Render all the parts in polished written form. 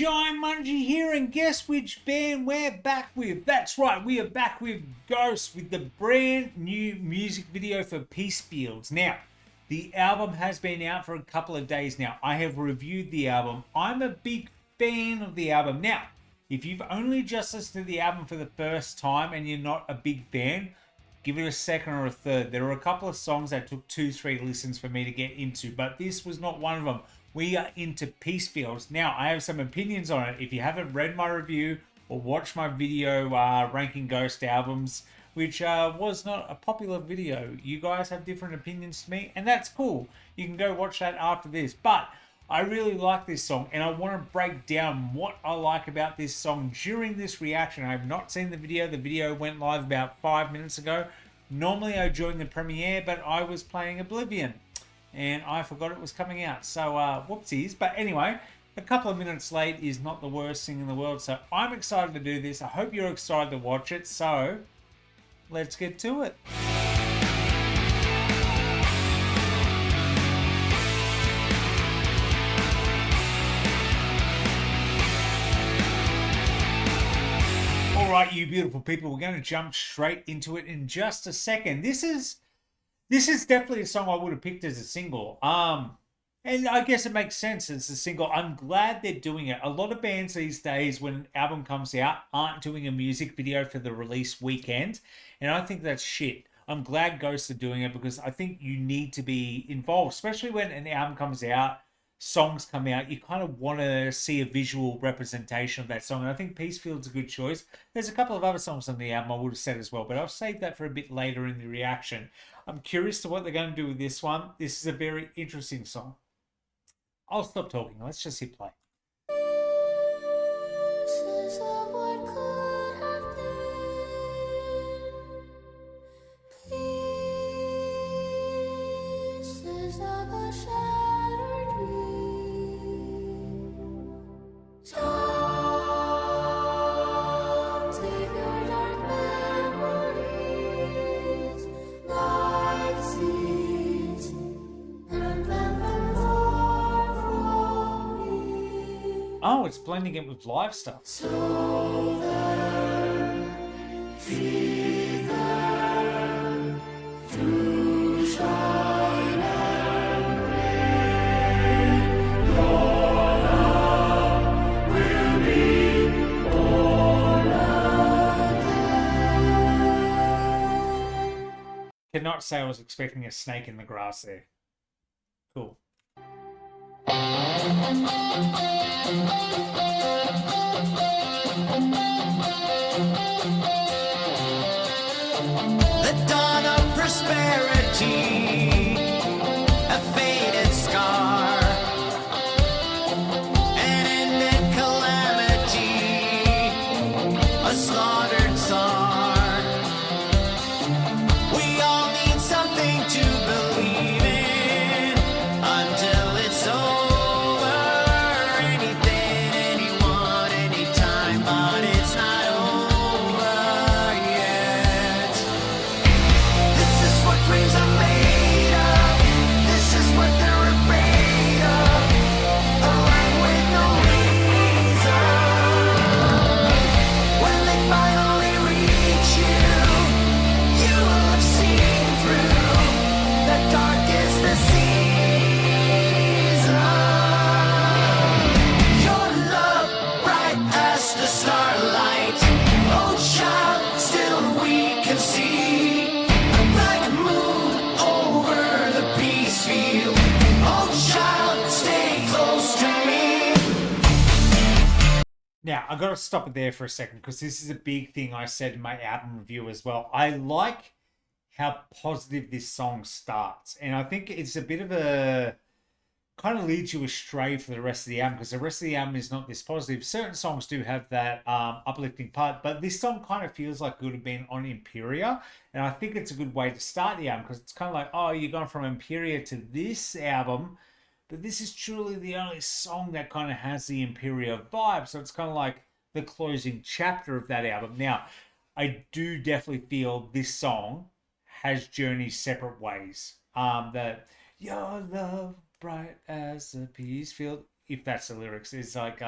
Jaimunji here, and guess which band we're back with? That's right, we are back with Ghost with the brand new music video for Peacefield. Now, the album has been out for a couple of days now. I have reviewed the album. I'm a big fan of the album. Now, if you've only just listened to the album for the first time and you're not a big fan, give it a second or a third. There are a couple of songs that took 2-3 listens for me to get into, but this was not one of them. We are into Peacefield. Now, I have some opinions on it. If you haven't read my review or watched my video ranking Ghost albums, which was not a popular video, you guys have different opinions to me, and that's cool. You can go watch that after this. But I really like this song, and I want to break down what I like about this song during this reaction. I have not seen the video. The video went live about 5 minutes ago. Normally I join the premiere, but I was playing Oblivion and I forgot it was coming out. So whoopsies. But anyway, a couple of minutes late is not the worst thing in the world. So I'm excited to do this. I hope you're excited to watch it. So let's get to it. Alright, you beautiful people, we're going to jump straight into it in just a second. This is definitely a song I would have picked as a single. And I guess it makes sense as a single. I'm glad they're doing it. A lot of bands these days, when an album comes out, aren't doing a music video for the release weekend. And I think that's shit. I'm glad Ghosts are doing it because I think you need to be involved, especially when an album comes out, songs come out, you kind of want to see a visual representation of that song. And I think Peacefield's a good choice. There's a couple of other songs on the album I would have said as well, but I'll save that for a bit later in the reaction. I'm curious to what they're going to do with this one. This is a very interesting song. I'll stop talking. Let's just hit play. Oh, it's blending it with live stuff. Cannot say I was expecting a snake in the grass there. Cool. The dawn of prosperity, a faded scar, an ended calamity, a slaughtered song. We all need something to believe in until it's over. Anything, anyone, anytime, but it's not over yet. This is what dreams are made of. This is what they're afraid of. A life with no reason. When they finally reach you, you will have seen through the darkest the season. Your love bright as the starlight. Oh child, still we can see like a moon over the Peacefield. Oh child, stay close to me. Now, I've got to stop it there for a second because this is a big thing I said in my album review as well. I like how positive this song starts. And I think it's a bit of a... kind of leads you astray for the rest of the album because the rest of the album is not this positive. Certain songs do have that uplifting part, but this song kind of feels like it would have been on Imperia. And I think it's a good way to start the album because it's kind of like, oh, you're going from Imperia to this album, but this is truly the only song that kind of has the Imperia vibe. So it's kind of like the closing chapter of that album. Now, I do definitely feel this song has journeyed separate ways. That your love bright as a Peacefield, if that's the lyrics, is like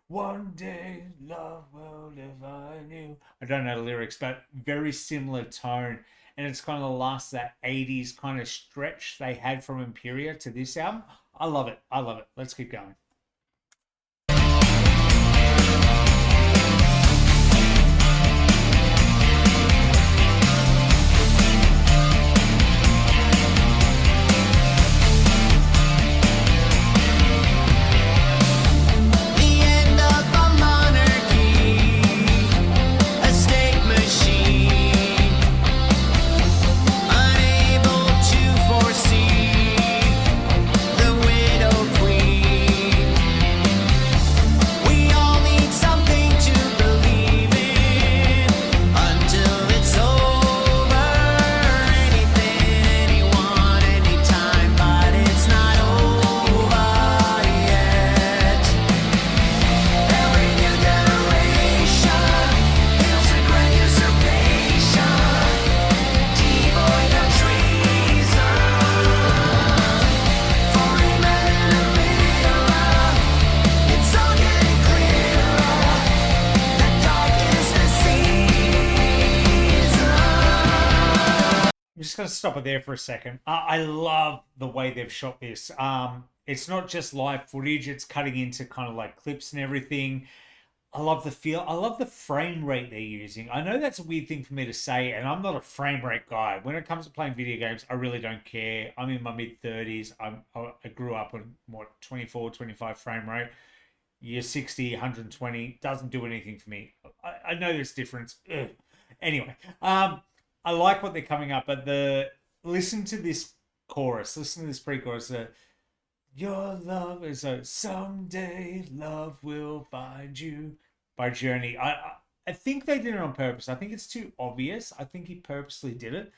One day love will divide you. I don't know the lyrics, but very similar tone. And it's kind of lost that 80s kind of stretch they had from Imperia to this album. I love it. I love it. Let's keep going. The end of a monarchy, a state machine, unable to foresee the widow queen. We all need something to believe in until it's over. Anything, anyone, anytime, but it's not over yet. Every new generation feels a great usurpation, devoid of treason. For a man in a mirror, it's all getting clearer. The dark is the season. I'm just going to stop it there for a second. I love the way they've shot this. It's not just live footage, it's cutting into kind of like clips and everything. I love the feel. I love the frame rate they're using. I know that's a weird thing for me to say, and I'm not a frame rate guy. When it comes to playing video games, I really don't care. I'm in my mid-30s. I grew up on, 24, 25 frame rate. You're 60, 120. Doesn't do anything for me. I know there's difference. Ugh. Anyway, I like what they're coming up, but listen to this chorus. Listen to this pre-chorus. Your love is a someday love will find you by Journey. I think they did it on purpose. I think it's too obvious. I think he purposely did it.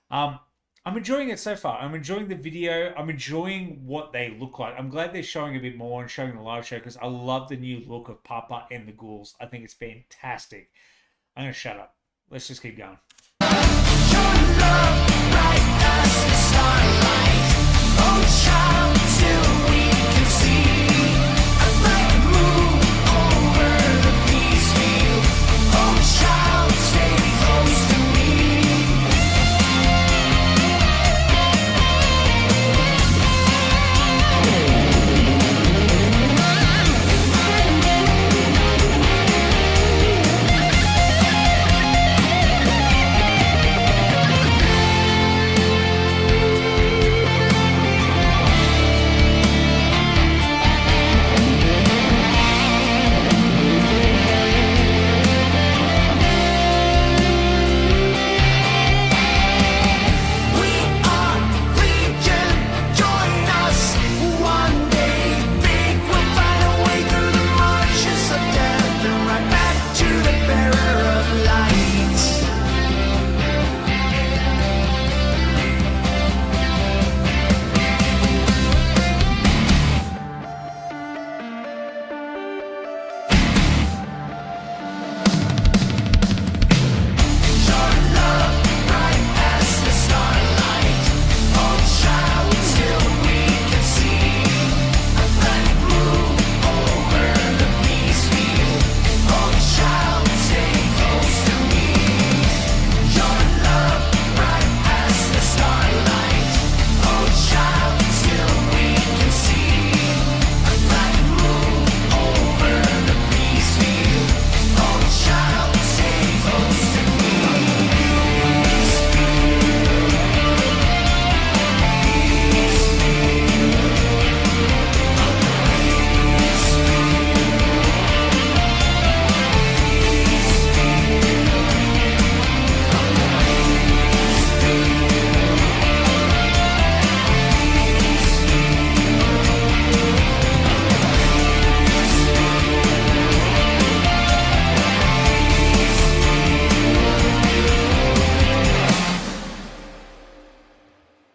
I'm enjoying it so far. I'm enjoying the video. I'm enjoying what they look like. I'm glad they're showing a bit more and showing the live show because I love the new look of Papa and the Ghouls. I think it's fantastic. I'm going to shut up. Let's just keep going. Your love, bright as the starlight. Oh, child, till we can see a bright moon over the Peacefield. Oh, child, stay close to me. We are Legion, join us. One day, big, we'll find a way through the marshes of death and right back to the bearer of light. Your love, bright as the starlight. Oh, child, still we can see a bright moon over the Peacefield. Oh, child, stay close to me. Your love, bright as the starlight. Oh, child, still we can see a bright moon over the Peacefield. Oh, child, stay close to me.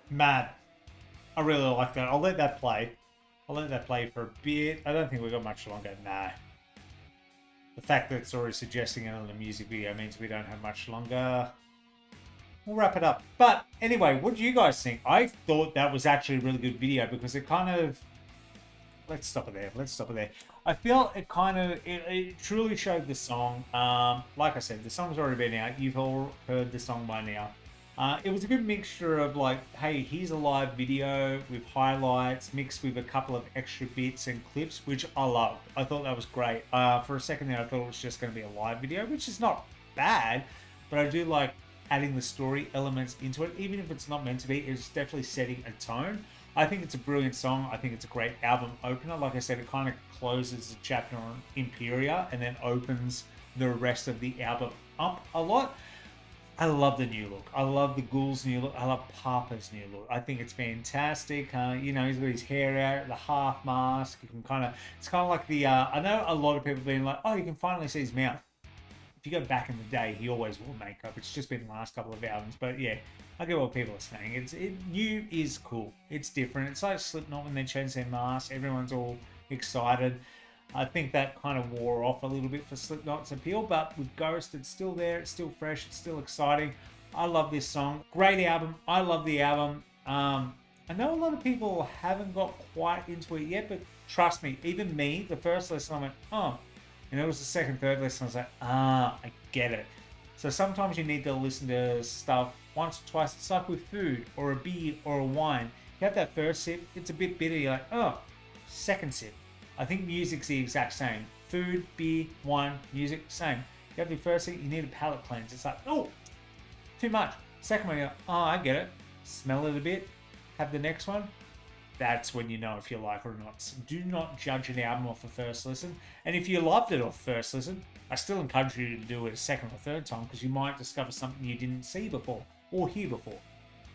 Man, I really like that. I'll let that play. I'll let that play for a bit. I don't think we've got much longer. Nah. The fact that it's already suggesting it on the music video means we don't have much longer. We'll wrap it up. But anyway, what do you guys think? I thought that was actually a really good video because it kind of... Let's stop it there. Let's stop it there. I feel it truly showed the song. Like I said, the song's already been out. You've all heard the song by now. It was a good mixture of like, hey, here's a live video with highlights mixed with a couple of extra bits and clips, which I loved. I thought that was great. For a second there, I thought it was just going to be a live video, which is not bad, but I do like adding the story elements into it, even if it's not meant to be. It's definitely setting a tone. I think it's a brilliant song. I think it's a great album opener. Like I said, it kind of closes the chapter on Imperia and then opens the rest of the album up a lot. I love the new look. I love the Ghoul's new look. I love Papa's new look. I think it's fantastic. He's got his hair out, the half mask. You can it's kind of like the, I know a lot of people being like, oh, you can finally see his mouth. If you go back in the day, he always wore makeup. It's just been the last couple of albums. But yeah, I get what people are saying. New is cool. It's different. It's like Slipknot when they changed their mask. Everyone's all excited. I think that kind of wore off a little bit for Slipknot's appeal. But with Ghost, it's still there. It's still fresh. It's still exciting. I love this song. Great album. I love the album. I know a lot of people haven't got quite into it yet. But trust me, even me, the first listen, I went, oh. And it was the second, third listen, I was like, I get it. So sometimes you need to listen to stuff once or twice. It's like with food or a beer or a wine. You have that first sip, it's a bit bitter. You're like, oh, second sip. I think music's the exact same. Food, beer, wine, music, same. You have the first sip, you need a palate cleanse. It's like, oh, too much. Second one, you're like, oh, I get it. Smell it a bit. Have the next one. That's when you know if you like it or not. So do not judge an album off the first listen. And if you loved it off first listen, I still encourage you to do it a second or third time because you might discover something you didn't see before or hear before.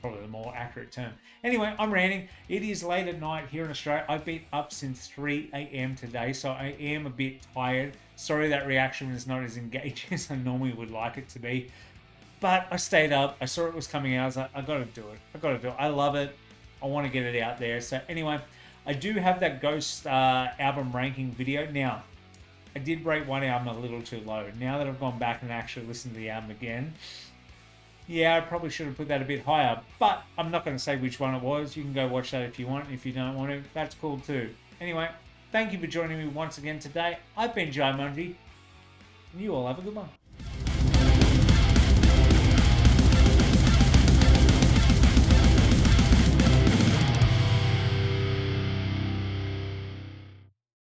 Probably the more accurate term. Anyway, I'm ranting. It is late at night here in Australia. I've been up since 3 a.m. today, so I am a bit tired. Sorry that reaction is not as engaging as I normally would like it to be. But I stayed up. I saw it was coming out. I was like, I got to do it. I love it. I want to get it out there. So anyway, I do have that Ghost album ranking video. Now, I did rate one album a little too low. Now that I've gone back and actually listened to the album again, yeah, I probably should have put that a bit higher. But I'm not going to say which one it was. You can go watch that if you want. If you don't want to, that's cool too. Anyway, thank you for joining me once again today. I've been Jaimunji, and you all have a good one.